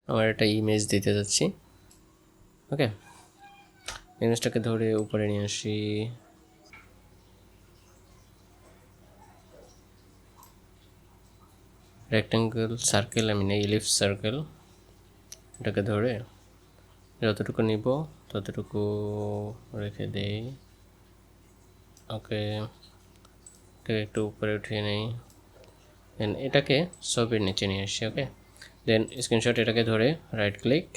আমার একটা ইমেজ দিতে যাচ্ছি। ওকে, ইমেজটাকে ধরে উপরে নিয়ে আসি, রেক্ট্যাঙ্গেল সার্কেল, ইলিপস সার্কেল, এটাকে ধরে যতটুকু নিব ততটুকু রেখে দেই। ওকে, এটাকে একটু উপরে উঠিয়ে নেই, দেন এটাকে ছবির নিচে নিয়ে আসি। ওকে, দেন স্ক্রিনশট, এটাকে ধরে right click,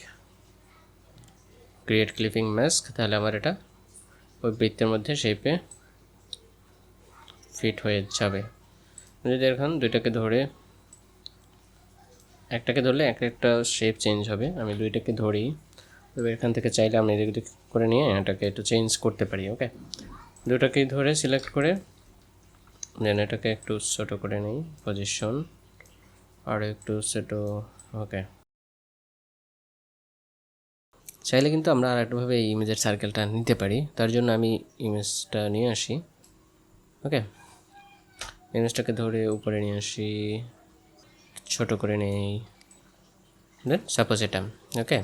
create clipping mask, তাহলে আমার এটা ওই বৃত্তের মধ্যে শেপে ফিট হয়ে যাবে। যদি এখন দুইটাকে ধরে, একটাকে ধরলে একটা শেপ চেঞ্জ হবে, আমি দুইটাকে ধরি, তবে এখান থেকে চাইলে আমি এদিক করে নিয়ে এটাকে একটু চেঞ্জ করতে পারি। ওকে, দুটাকেই ধরে সিলেক্ট করে দেন এটাকে একটু ছোটো করে নিই, পজিশন আর একটু ছোটো। ওকে, চাইলে কিন্তু আমরা আর একটাভাবে এই ইমেজের সার্কেলটা নিতে পারি, তার জন্য আমি ইমেজটা নিয়ে আসি। ওকে, ইমেজটাকে ধরে উপরে নিয়ে আসি, ছোটো করে নেই, দেন সাপোজ এটা। ওকে,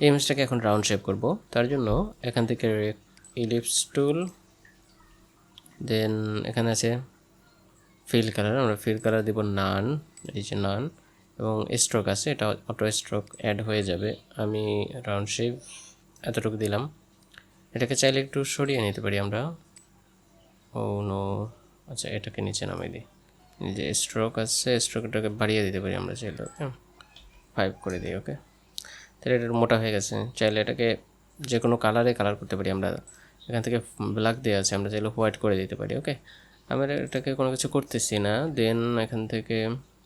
এই ইমেজটাকে এখন রাউন্ড শেপ করব, তার জন্য এখান থেকে ইলিপস টুল, দেন এখানে আছে ফিল কালার, আমরা ফিল কালার দিব নান, এই যে নান, এবং স্ট্রোক আছে, এটা অটো স্ট্রোক অ্যাড হয়ে যাবে। আমি রাউন্ড শেপ এতটুকু দিলাম, এটাকে চাইলে একটু সরিয়ে নিতে পারি আমরা। ও নো, আচ্ছা এটাকে নিচে নামিয়ে দিই, যে স্ট্রোক আছে স্ট্রোকটাকে বাড়িয়ে দিতে পারি আমরা চাইলে। ওকে, 5 করে দিই। ওকে, তাহলে এটা মোটা হয়ে গেছে, চাইলে এটাকে যে কোনো কালারে কালার করতে পারি আমরা। এখান থেকে ব্ল্যাক দেওয়া আছে, আমরা চাইলে হোয়াইট করে দিতে পারি। ওকে, আমরা এটাকে কোনো কিছু করতেছি না, দেন এখান থেকে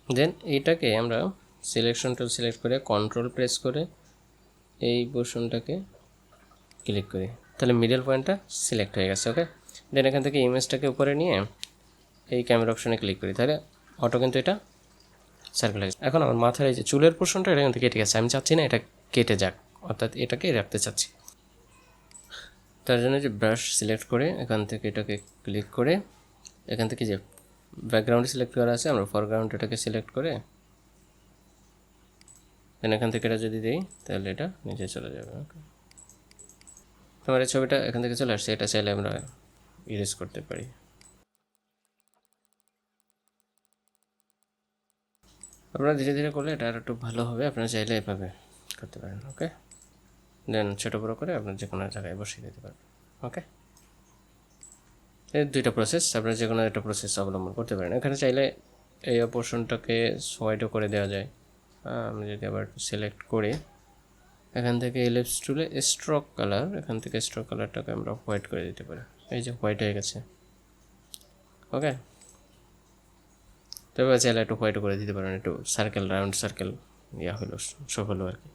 দেন এইটাকে আমরা সিলেকশন টুল সিলেক্ট করে কন্ট্রোল প্রেস করে এই পোর্শনটাকে ক্লিক করি, তাহলে মিডল পয়েন্টটা সিলেক্ট হয়ে গেছে। ওকে, দেন এখান থেকে ইমেজটাকে উপরে নিয়ে এই ক্যামেরা অপশনে ক্লিক করি, তাহলে অটো কিন্তু এটা সার্কেল হয়ে গেছে। এখন আমার মাথার এই যে চুলের পোর্শনটা এটা কিন্তু কেটে গেছে, আমি চাচ্ছি না এটা কেটে যাক, অর্থাৎ এটাকে রাখতে চাচ্ছি। তার জন্য যে ব্রাশ সিলেক্ট করে এখান থেকে এটাকে ক্লিক করে এখান থেকে যে ব্যাকগ্রাউন্ড সিলেক্ট করা আছে, আমরা ফরগ্রাউন্ড এটাকে সিলেক্ট করে দেন এখান থেকে এটা যদি দিই তাহলে এটা নিচে চলে যাবে। ওকে, তোমার এই ছবিটা এখান থেকে চলে আসছে, এটা চাইলে আমরা ইরেজ করতে পারি। আপনারা ধীরে ধীরে করলে এটা আর একটু ভালো হবে, আপনারা চাইলে এভাবে করতে পারেন। ওকে, দেন ছোটো বড়ো করে আপনার যে কোনো জায়গায় বসিয়ে দিতে পারবেন। ওকে, এই দুইটা প্রসেস আপনারা যে কোনো একটা প্রসেস অবলম্বন করতে পারেন। এখানে চাইলে এই পোর্শনটাকে হোয়াইটও করে দেওয়া যায়। আমি যদি আবার সিলেক্ট করি এখান থেকে ইলিপস টুলে স্ট্রোক কালার, এখান থেকে স্ট্রোক কালারটাকে আমরা হোয়াইট করে দিতে পারি, এই যে হোয়াইট হয়ে গেছে। ওকে, তবে চাইলে একটু হোয়াইট করে দিতে পারেন, একটু সার্কেল রাউন্ড সার্কেল হলো সব হলো আর কি।